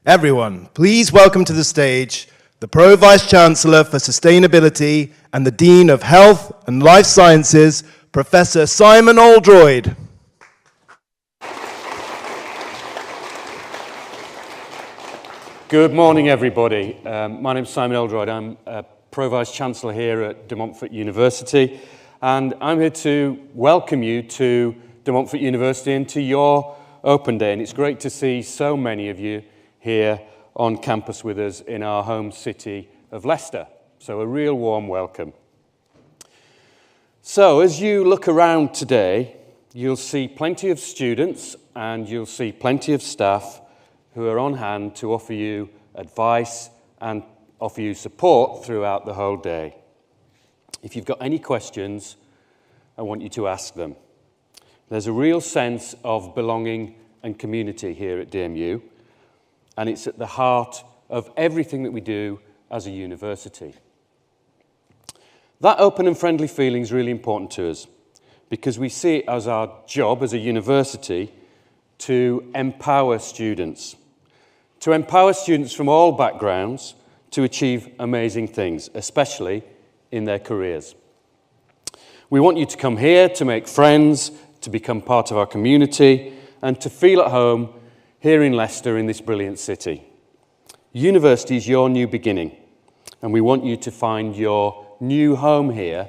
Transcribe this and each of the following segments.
Everyone, please welcome to the stage the Pro Vice-Chancellor for Sustainability and the Dean of Health and Life Sciences, Professor Simon Oldroyd. Good morning, everybody. My name is Simon Oldroyd. I'm a Pro Vice-Chancellor here at De Montfort University, and I'm here to welcome you to De Montfort University and to your Open Day. And it's great to see so many of you here on campus with us in our home city of Leicester. So a real warm welcome. So as you look around today, you'll see plenty of students and you'll see plenty of staff who are on hand to offer you advice and offer you support throughout the whole day. If you've got any questions, I want you to ask them. There's a real sense of belonging and community here at DMU, and it's at the heart of everything that we do as a university. That open and friendly feeling is really important to us because we see it as our job as a university to empower students from all backgrounds to achieve amazing things, especially in their careers. We want you to come here to make friends, to become part of our community, and to feel at home here in Leicester, in this brilliant city. University is your new beginning, and we want you to find your new home here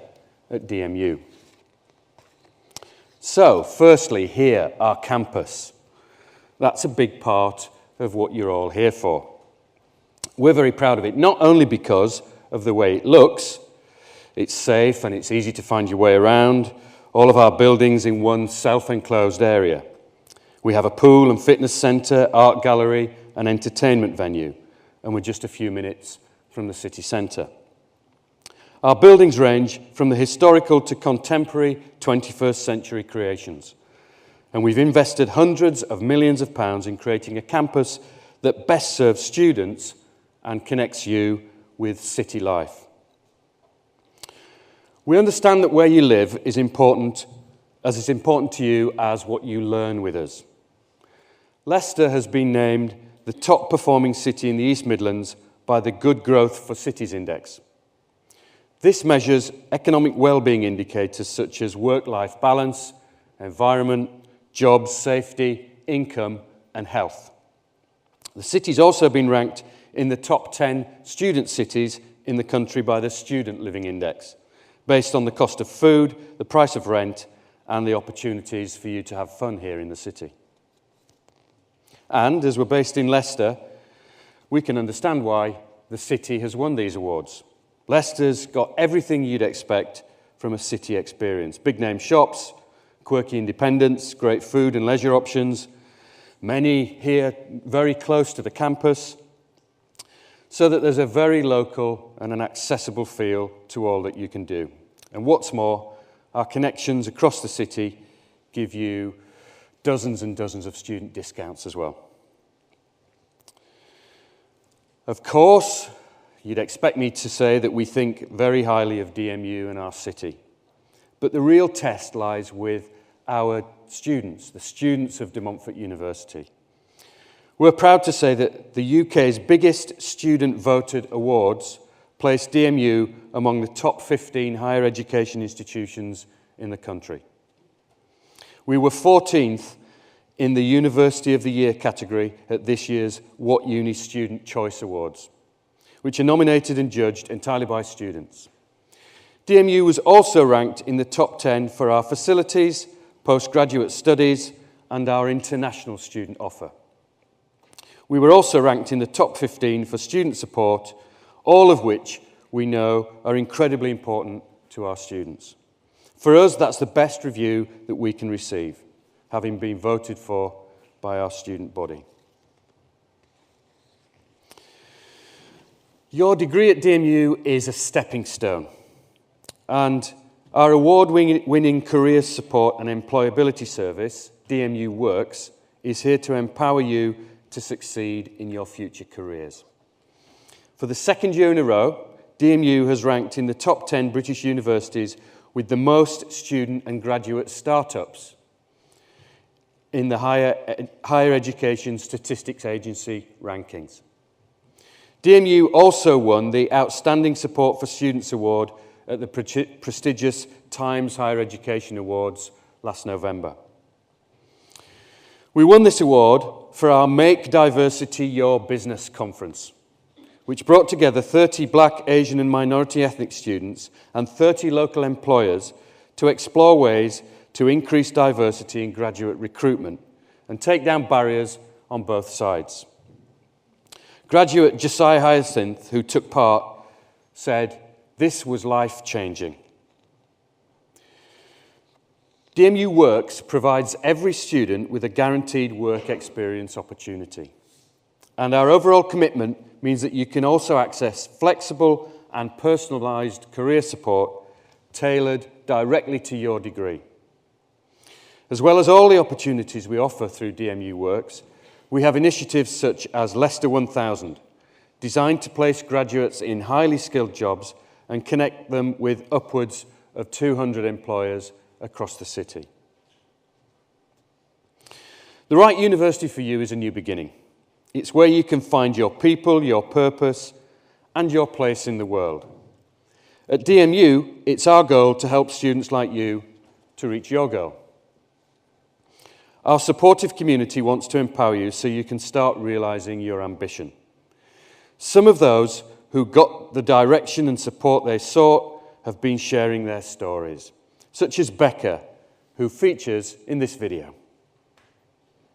at DMU. So, firstly, here, our campus. That's a big part of what you're all here for. We're very proud of it, not only because of the way it looks. It's safe and it's easy to find your way around. All of our buildings in one self-enclosed area. We have a pool and fitness centre, art gallery and entertainment venue, and we're just a few minutes from the city centre. Our buildings range from the historical to contemporary 21st century creations, and we've invested hundreds of millions of pounds in creating a campus that best serves students and connects you with city life. We understand that where you live is important, as it's important to you as what you learn with us. Leicester has been named the top performing city in the East Midlands by the Good Growth for Cities Index. This measures economic well-being indicators such as work-life balance, environment, jobs, safety, income and health. The city's also been ranked in the top 10 student cities in the country by the Student Living Index, based on the cost of food, the price of rent and the opportunities for you to have fun here in the city. And as we're based in Leicester, we can understand why the city has won these awards. Leicester's got everything you'd expect from a city experience. Big name shops, quirky independence, great food and leisure options, many here very close to the campus, so that there's a very local and an accessible feel to all that you can do. And what's more, our connections across the city give you dozens and dozens of student discounts as well. Of course, you'd expect me to say that we think very highly of DMU and our city. But the real test lies with our students, the students of De Montfort University. We're proud to say that the UK's biggest student-voted awards place DMU among the top 15 higher education institutions in the country. We were 14th in the University of the Year category at this year's What Uni Student Choice Awards, which are nominated and judged entirely by students. DMU was also ranked in the top 10 for our facilities, postgraduate studies, and our international student offer. We were also ranked in the top 15 for student support, all of which we know are incredibly important to our students. For us, that's the best review that we can receive, having been voted for by our student body. Your degree at DMU is a stepping stone, and our award-winning career support and employability service, DMU Works, is here to empower you to succeed in your future careers. For the second year in a row, DMU has ranked in the top 10 British universities with the most student and graduate startups in the Higher Education Statistics Agency rankings. DMU also won the Outstanding Support for Students Award at the prestigious Times Higher Education Awards last November. We won this award for our Make Diversity Your Business conference, which brought together 30 Black, Asian and minority ethnic students and 30 local employers to explore ways to increase diversity in graduate recruitment and take down barriers on both sides. Graduate Josiah Hyacinth, who took part, said, "This was life-changing." DMU Works provides every student with a guaranteed work experience opportunity. And our overall commitment means that you can also access flexible and personalised career support tailored directly to your degree. As well as all the opportunities we offer through DMU Works, we have initiatives such as Leicester 1000, designed to place graduates in highly skilled jobs and connect them with upwards of 200 employers across the city. The right university for you is a new beginning. It's where you can find your people, your purpose, and your place in the world. At DMU, it's our goal to help students like you to reach your goal. Our supportive community wants to empower you so you can start realising your ambition. Some of those who got the direction and support they sought have been sharing their stories, such as Becca, who features in this video.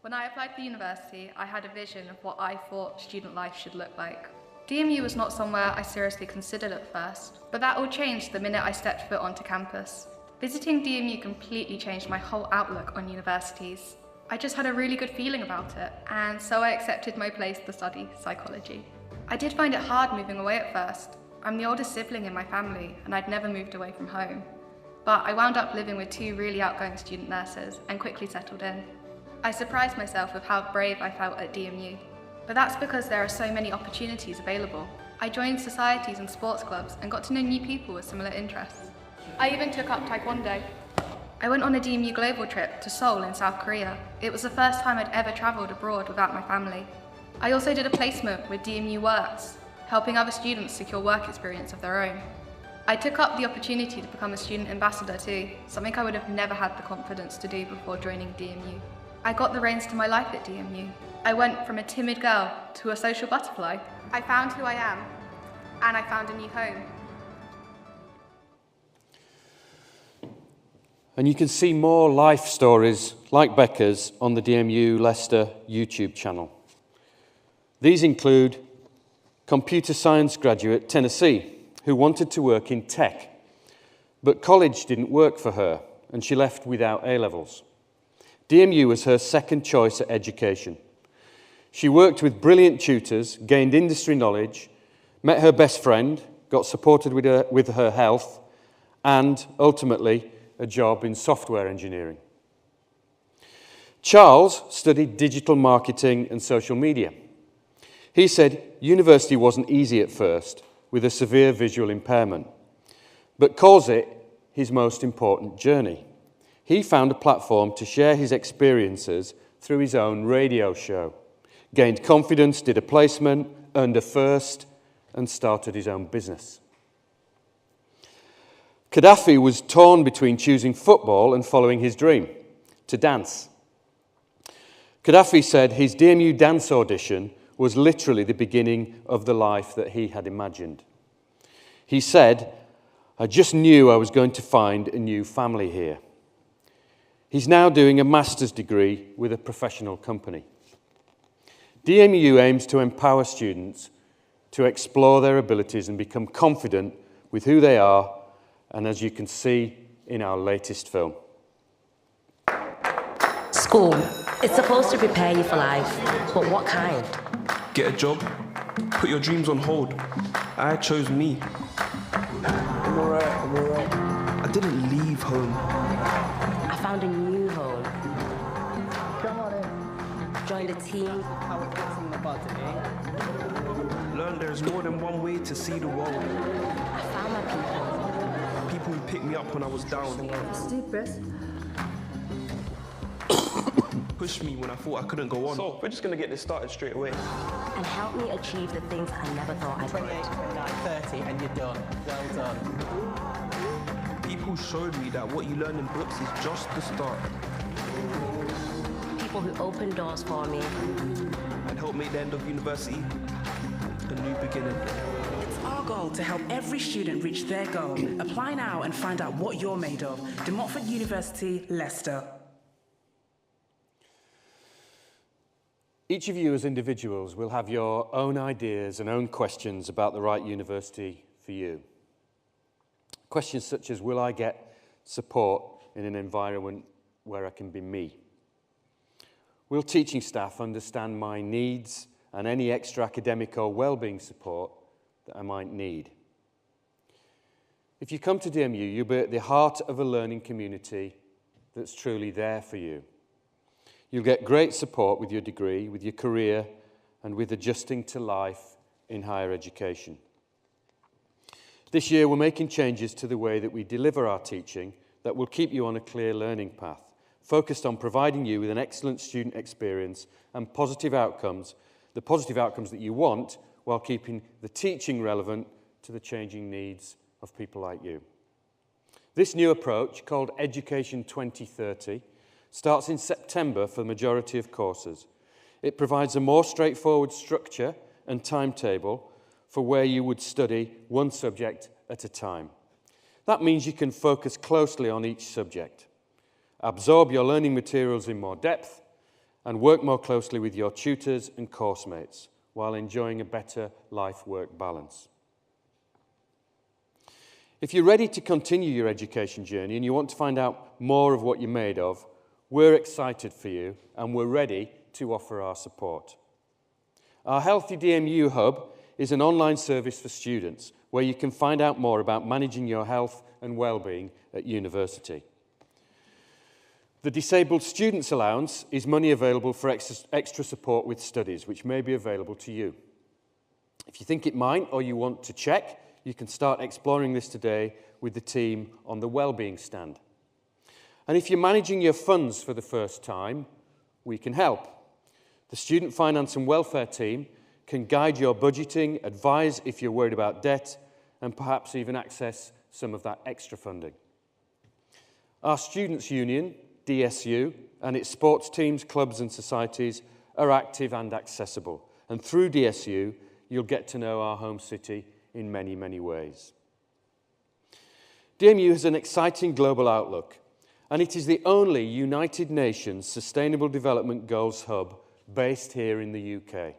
When I applied for university, I had a vision of what I thought student life should look like. DMU was not somewhere I seriously considered at first, but that all changed the minute I stepped foot onto campus. Visiting DMU completely changed my whole outlook on universities. I just had a really good feeling about it, and so I accepted my place to study psychology. I did find it hard moving away at first. I'm the oldest sibling in my family, and I'd never moved away from home. But I wound up living with two really outgoing student nurses and quickly settled in. I surprised myself with how brave I felt at DMU. But that's because there are so many opportunities available. I joined societies and sports clubs and got to know new people with similar interests. I even took up Taekwondo. I went on a DMU global trip to Seoul in South Korea. It was the first time I'd ever travelled abroad without my family. I also did a placement with DMU Works, helping other students secure work experience of their own. I took up the opportunity to become a student ambassador too, something I would have never had the confidence to do before joining DMU. I got the reins to my life at DMU. I went from a timid girl to a social butterfly. I found who I am, and I found a new home. And you can see more life stories like Becca's on the DMU Leicester YouTube channel. These include computer science graduate Tennessee, who wanted to work in tech, but college didn't work for her, and she left without A-levels. DMU was her second choice at education. She worked with brilliant tutors, gained industry knowledge, met her best friend, got supported with her health, and ultimately a job in software engineering. Charles studied digital marketing and social media. He said university wasn't easy at first, with a severe visual impairment, but calls it his most important journey. He found a platform to share his experiences through his own radio show, gained confidence, did a placement, earned a first, and started his own business. Gaddafi was torn between choosing football and following his dream, to dance. Gaddafi said his DMU dance audition was literally the beginning of the life that he had imagined. He said, "I just knew I was going to find a new family here." He's now doing a master's degree with a professional company. DMU aims to empower students to explore their abilities and become confident with who they are, and as you can see in our latest film. School. It's supposed to prepare you for life, but what kind? Get a job, put your dreams on hold. I chose me. I'm alright. I didn't leave home. I found a new home. Come on in. joined a team, How it fits in the body. Learn there's more than one way to see the world. I found my people. People who picked me up when I was down. Deep breath. Pushed me when I thought I couldn't go on. So, we're just gonna get this started straight away. And helped me achieve the things I never thought I 28, could. 29, 30, and you're done. Well done. People showed me that what you learn in books is just the start. People who opened doors for me. And helped make the end of university a new beginning. It's our goal to help every student reach their goal. Apply now and find out what you're made of. De Montfort University, Leicester. Each of you as individuals will have your own ideas and own questions about the right university for you. Questions such as, will I get support in an environment where I can be me? Will teaching staff understand my needs and any extra academic or well-being support that I might need? If you come to DMU, you'll be at the heart of a learning community that's truly there for you. You'll get great support with your degree, with your career, and with adjusting to life in higher education. This year, we're making changes to the way that we deliver our teaching that will keep you on a clear learning path, focused on providing you with an excellent student experience and positive outcomes, the positive outcomes that you want, while keeping the teaching relevant to the changing needs of people like you. This new approach, called Education 2030, starts in September for the majority of courses. It provides a more straightforward structure and timetable for where you would study one subject at a time. That means you can focus closely on each subject, absorb your learning materials in more depth, and work more closely with your tutors and course mates while enjoying a better life-work balance. If you're ready to continue your education journey and you want to find out more of what you're made of, we're excited for you and we're ready to offer our support. Our Healthy DMU Hub is an online service for students where you can find out more about managing your health and well-being at university. The Disabled Students Allowance is money available for extra support with studies, which may be available to you. If you think it might or you want to check, you can start exploring this today with the team on the Wellbeing stand. And if you're managing your funds for the first time, we can help. The Student Finance and Welfare team can guide your budgeting, advise if you're worried about debt, and perhaps even access some of that extra funding. Our Students' Union, DSU, and its sports teams, clubs and societies are active and accessible. And through DSU, you'll get to know our home city in many, many ways. DMU has an exciting global outlook, and it is the only United Nations Sustainable Development Goals hub based here in the UK.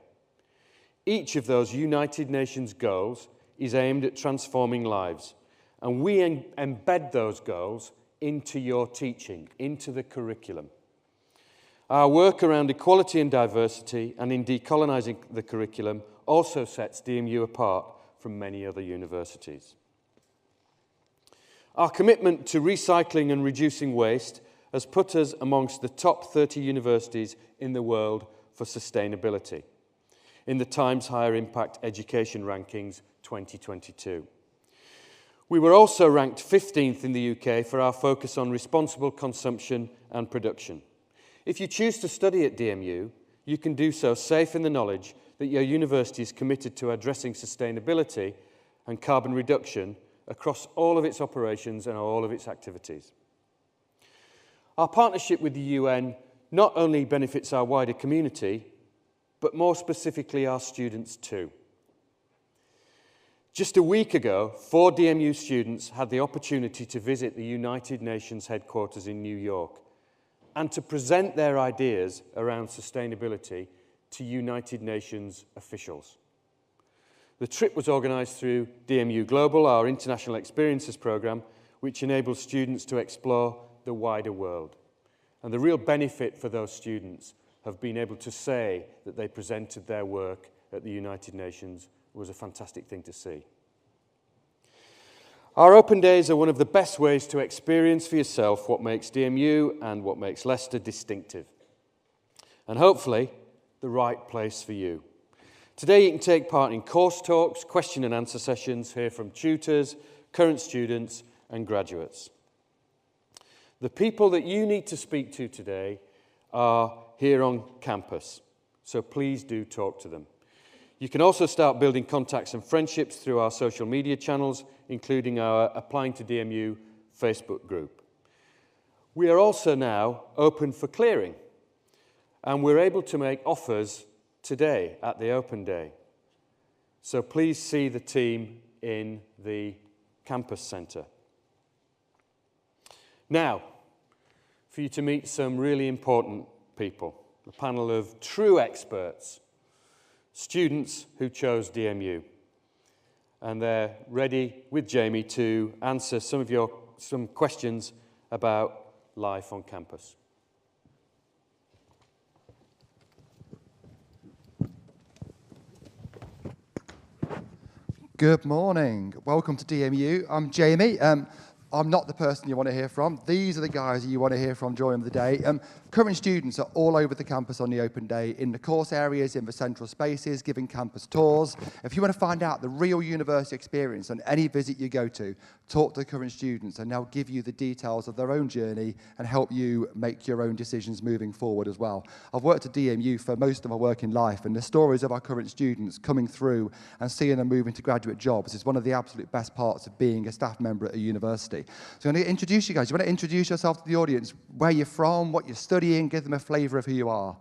Each of those United Nations goals is aimed at transforming lives, and we embed those goals into your teaching, into the curriculum. Our work around equality and diversity and in decolonising the curriculum also sets DMU apart from many other universities. Our commitment to recycling and reducing waste has put us amongst the top 30 universities in the world for sustainability in the Times Higher Impact Education Rankings 2022. We were also ranked 15th in the UK for our focus on responsible consumption and production. If you choose to study at DMU, you can do so safe in the knowledge that your university is committed to addressing sustainability and carbon reduction across all of its operations and all of its activities. Our partnership with the UN not only benefits our wider community, but more specifically our students too. Just a week ago, 4 DMU students had the opportunity to visit the United Nations headquarters in New York and to present their ideas around sustainability to United Nations officials. The trip was organised through DMU Global, our International Experiences programme, which enables students to explore the wider world. And the real benefit for those students have been able to say that they presented their work at the United Nations was a fantastic thing to see. Our open days are one of the best ways to experience for yourself what makes DMU and what makes Leicester distinctive. and hopefully the right place for you. Today you can take part in course talks, question and answer sessions, hear from tutors, current students and graduates. The people that you need to speak to today are here on campus, so please do talk to them. You can also start building contacts and friendships through our social media channels, including our Applying to DMU Facebook group. We are also now open for clearing, and we're able to make offers today at the open day. So please see the team in the campus centre. Now, for you to meet some really important people, a panel of true experts, students who chose DMU. And they're ready with Jamie to answer some questions about life on campus. Good morning. Welcome to DMU. I'm Jamie. I'm not the person you want to hear from. These are the guys you want to hear from during the day. Current students are all over the campus on the open day, in the course areas, in the central spaces, giving campus tours. If you want to find out the real university experience on any visit you go to, talk to the current students and they'll give you the details of their own journey and help you make your own decisions moving forward as well. I've worked at DMU for most of my working life, and the stories of our current students coming through and seeing them move into graduate jobs is one of the absolute best parts of being a staff member at a university. So I'm going to introduce you guys. You want to introduce yourself to the audience, where you're from, what you're studying, give them a flavour of who you are.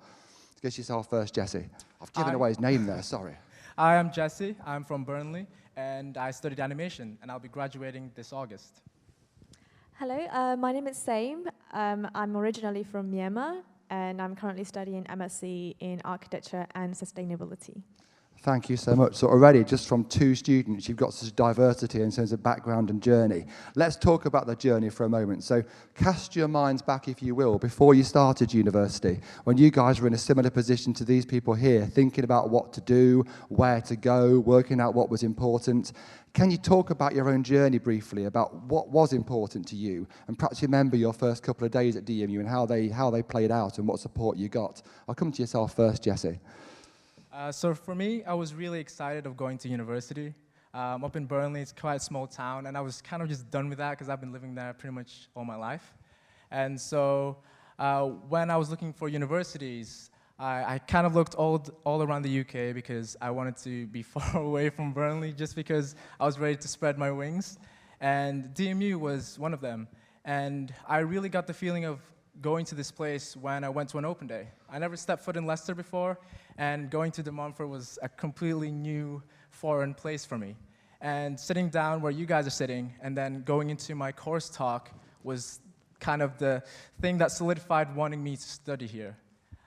Let's get yourself first, Jesse. I've given away his name there, sorry. Hi, I'm Jesse. I'm from Burnley, and I studied animation, and I'll be graduating this August. Hello, my name is Saim. I'm originally from Myanmar, and I'm currently studying MSc in Architecture and Sustainability. Thank you so much. So already, just from two students, you've got such diversity in terms of background and journey. Let's talk about the journey for a moment. So cast your minds back, if you will, before you started university, when you guys were in a similar position to these people here, thinking about what to do, where to go, working out what was important. Can you talk about your own journey briefly, about what was important to you, and perhaps remember your first couple of days at DMU and how they played out and what support you got? I'll come to yourself first, Jesse. So for me, I was really excited of going to university. Up in Burnley, it's quite a small town, and I was kind of just done with that because I've been living there pretty much all my life. And so when I was looking for universities, I kind of looked all around the UK because I wanted to be far away from Burnley just because I was ready to spread my wings. And DMU was one of them. And I really got the feeling of going to this place when I went to an open day. I never stepped foot in Leicester before, and going to the Montfort was a completely new, foreign place for me. And sitting down where you guys are sitting, and then going into my course talk was kind of the thing that solidified wanting me to study here.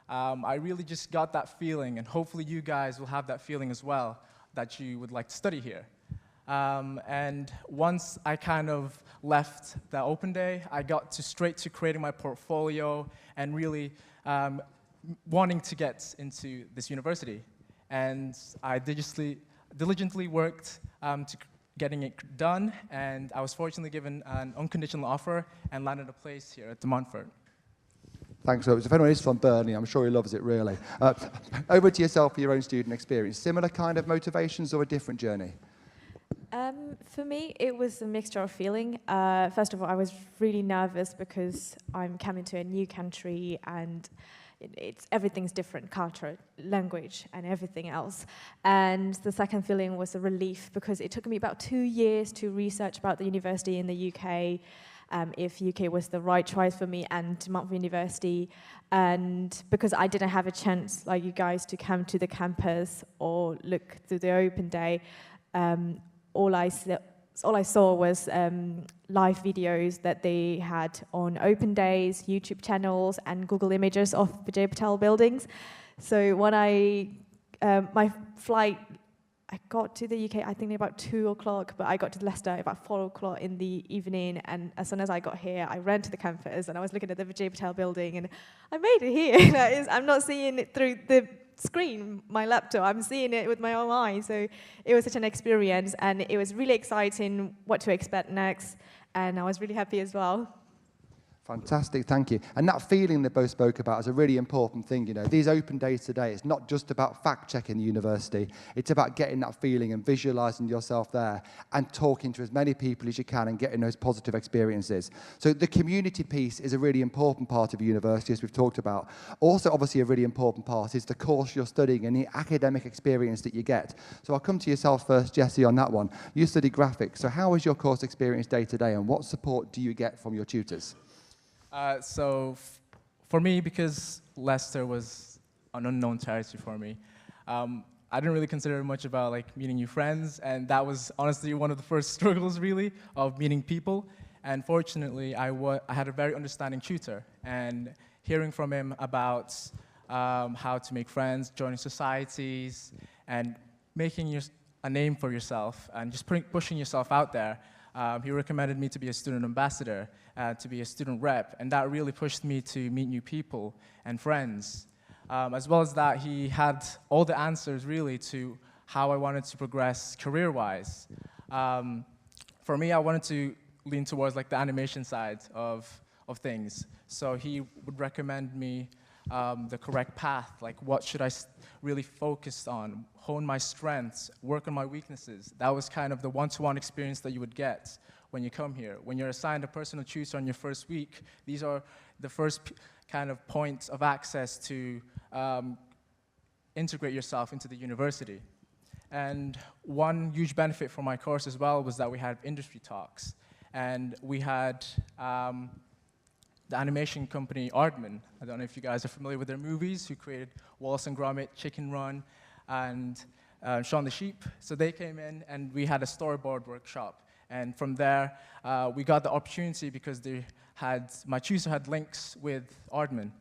I really just got that feeling, and hopefully you guys will have that feeling as well, that you would like to study here. And once I kind of left the open day, I got straight to creating my portfolio and really wanting to get into this university. And I diligently worked to getting it done, and I was fortunately given an unconditional offer and landed a place here at the Montfort. Thanks so much. If anyone is from Burnley, I'm sure he loves it, really. Over to yourself for your own student experience. Similar kind of motivations or a different journey? For me, it was a mixture of feeling. First of all, I was really nervous because I'm coming to a new country and everything's different, culture, language, and everything else. And the second feeling was a relief because it took me about 2 years to research about the university in the UK, if UK was the right choice for me and Montfort University. And because I didn't have a chance, like you guys, to come to the campus or look through the open day, all I saw was live videos that they had on open days, YouTube channels, and Google images of Vijay Patel buildings. So when my flight, I got to the UK, I think about 2 o'clock, but I got to Leicester about 4 o'clock in the evening, and as soon as I got here, I ran to the campus, and I was looking at the Vijay Patel building, and I made it here. I'm not seeing it through the screen, my laptop, I'm seeing it with my own eyes. So it was such an experience, and it was really exciting what to expect next, and I was really happy as well. Fantastic, thank you. And that feeling they both spoke about is a really important thing, you know. These open days today, it's not just about fact-checking the university, it's about getting that feeling and visualising yourself there and talking to as many people as you can and getting those positive experiences. So the community piece is a really important part of university, as we've talked about. Also, obviously, a really important part is the course you're studying and the academic experience that you get. So I'll come to yourself first, Jesse, on that one. You study graphics, so how is your course experience day to day and what support do you get from your tutors? For me, because Leicester was an unknown territory for me, I didn't really consider much about like meeting new friends, and that was honestly one of the first struggles really of meeting people. And fortunately, I had a very understanding tutor, and hearing from him about how to make friends, joining societies, and making a name for yourself, and just pushing yourself out there. He recommended me to be a student ambassador, to be a student rep, and that really pushed me to meet new people and friends. As well as that, he had all the answers really to how I wanted to progress career-wise. For me, I wanted to lean towards like the animation side of things. So he would recommend me the correct path, like what should I really focus on, hone my strengths, work on my weaknesses. That was kind of the one-to-one experience that you would get when you come here. When you're assigned a personal tutor on your first week, these are the first kind of points of access to integrate yourself into the university. And one huge benefit for my course as well was that we had industry talks. And we had the animation company Aardman. I don't know if you guys are familiar with their movies, who created Wallace and Gromit, Chicken Run, and Shaun the Sheep. So they came in and we had a storyboard workshop. And from there, we got the opportunity because my tutor had links with Aardman.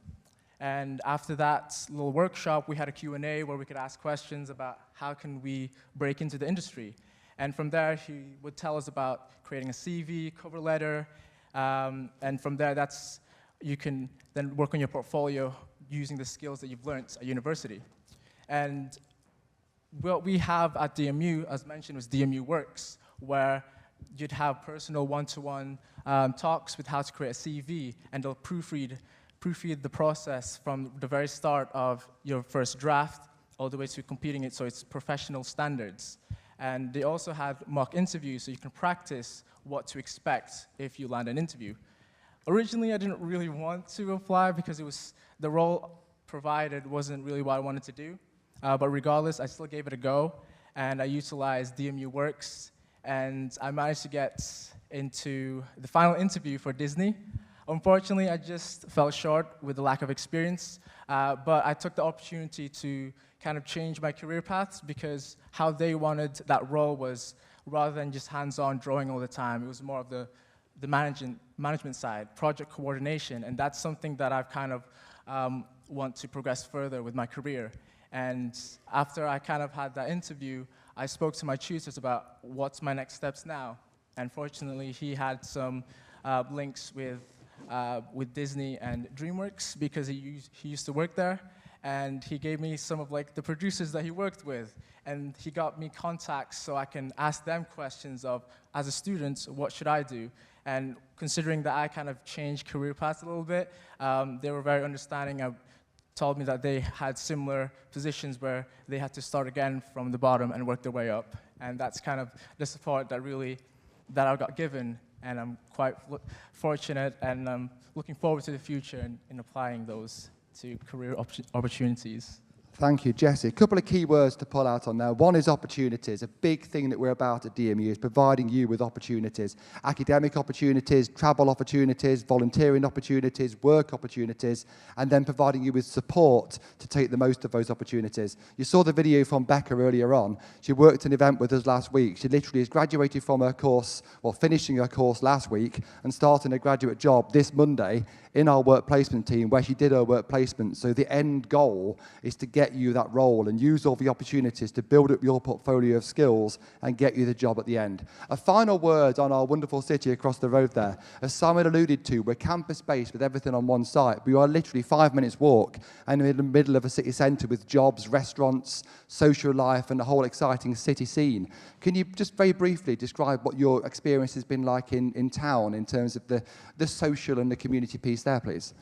And after that little workshop, we had a Q&A where we could ask questions about how can we break into the industry. And from there, he would tell us about creating a CV, cover letter, and from there, you can then work on your portfolio using the skills that you've learned at university. And what we have at DMU, as mentioned, was DMU Works, where you'd have personal one-to-one talks with how to create a CV, and they'll proofread the process from the very start of your first draft all the way to completing it so it's professional standards. And they also had mock interviews so you can practice what to expect if you land an interview. Originally, I didn't really want to apply because the role provided wasn't really what I wanted to do. But regardless, I still gave it a go, and I utilized DMU Works, and I managed to get into the final interview for Disney. Unfortunately, I just fell short with the lack of experience, but I took the opportunity to kind of change my career paths because how they wanted that role was rather than just hands-on drawing all the time, it was more of the management side, project coordination, and that's something that I've kind of want to progress further with my career. And after I kind of had that interview, I spoke to my tutors about what's my next steps now. And fortunately, he had some links with Disney and DreamWorks because he used to work there. And he gave me some of like the producers that he worked with, and he got me contacts so I can ask them questions of, as a student, what should I do? And considering that I kind of changed career paths a little bit, they were very understanding. Told me that they had similar positions where they had to start again from the bottom and work their way up, and that's kind of the support that I got given, and I'm quite fortunate, and I'm looking forward to the future in applying those to career opportunities. Thank you, Jesse. A couple of key words to pull out on there. One is opportunities. A big thing that we're about at DMU is providing you with opportunities. Academic opportunities, travel opportunities, volunteering opportunities, work opportunities, and then providing you with support to take the most of those opportunities. You saw the video from Becca earlier on. She worked an event with us last week. She literally has graduated from her course, finishing her course last week and starting a graduate job this Monday in our work placement team where she did her work placement. So the end goal is to get you that role and use all the opportunities to build up your portfolio of skills and get you the job at the end. A final word on our wonderful city across the road there. As Simon alluded to, we're campus-based with everything on one site. We are literally 5 minutes walk and in the middle of a city centre with jobs, restaurants, social life, and a whole exciting city scene. Can you just very briefly describe what your experience has been like in town in terms of the social and the community piece there, please?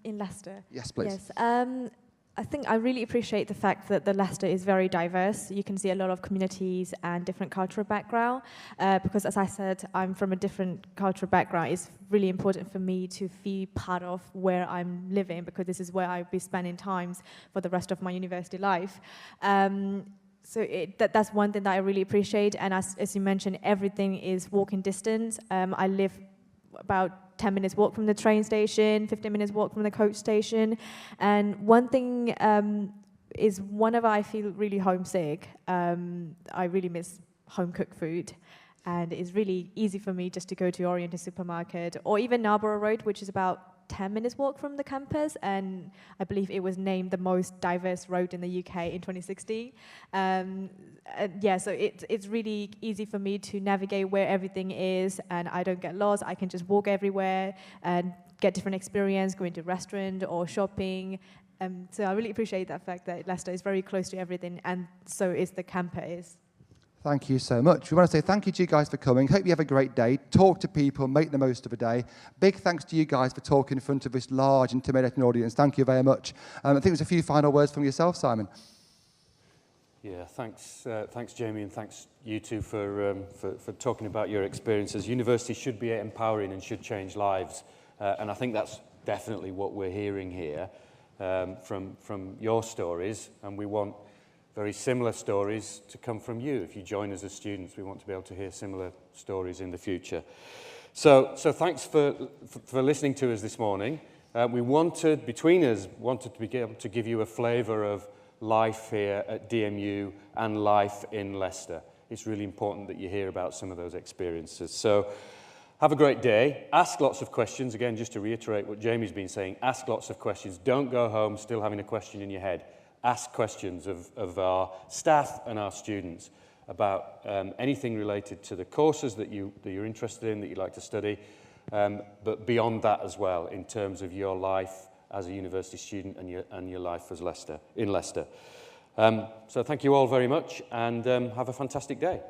In Leicester? Yes, please. Yes. I think I really appreciate the fact that the Leicester is very diverse. You can see a lot of communities and different cultural background. Because as I said, I'm from a different cultural background. It's really important for me to feel part of where I'm living, because this is where I'll be spending times for the rest of my university life. So that's one thing that I really appreciate. And as you mentioned, everything is walking distance. I live about 10 minutes walk from the train station, 15 minutes walk from the coach station. And one thing is whenever I feel really homesick, I really miss home-cooked food. And it's really easy for me just to go to Oriental Supermarket or even Narborough Road, which is about 10 minutes walk from the campus, and I believe it was named the most diverse road in the UK in 2016. Yeah, so it's really easy for me to navigate where everything is, and I don't get lost. I can just walk everywhere and get different experience, going to restaurant or shopping. So I really appreciate that fact that Leicester is very close to everything, and so is the campus. Thank you so much. We want to say thank you to you guys for coming. Hope you have a great day. Talk to people, make the most of a day. Big thanks to you guys for talking in front of this large, intimidating audience. Thank you very much. I think there's a few final words from yourself, Simon. Yeah, thanks, Jamie, and thanks you two for talking about your experiences. University should be empowering and should change lives, and I think that's definitely what we're hearing here from your stories, and we want very similar stories to come from you. If you join us as students, we want to be able to hear similar stories in the future. So thanks for listening to us this morning. We wanted to be able to give you a flavour of life here at DMU and life in Leicester. It's really important that you hear about some of those experiences. So have a great day. Ask lots of questions. Again, just to reiterate what Jamie's been saying, ask lots of questions. Don't go home still having a question in your head. Ask questions of our staff and our students about anything related to the courses that you're interested in, that you'd like to study, but beyond that as well, in terms of your life as a university student and your life as in Leicester. So thank you all very much, and have a fantastic day.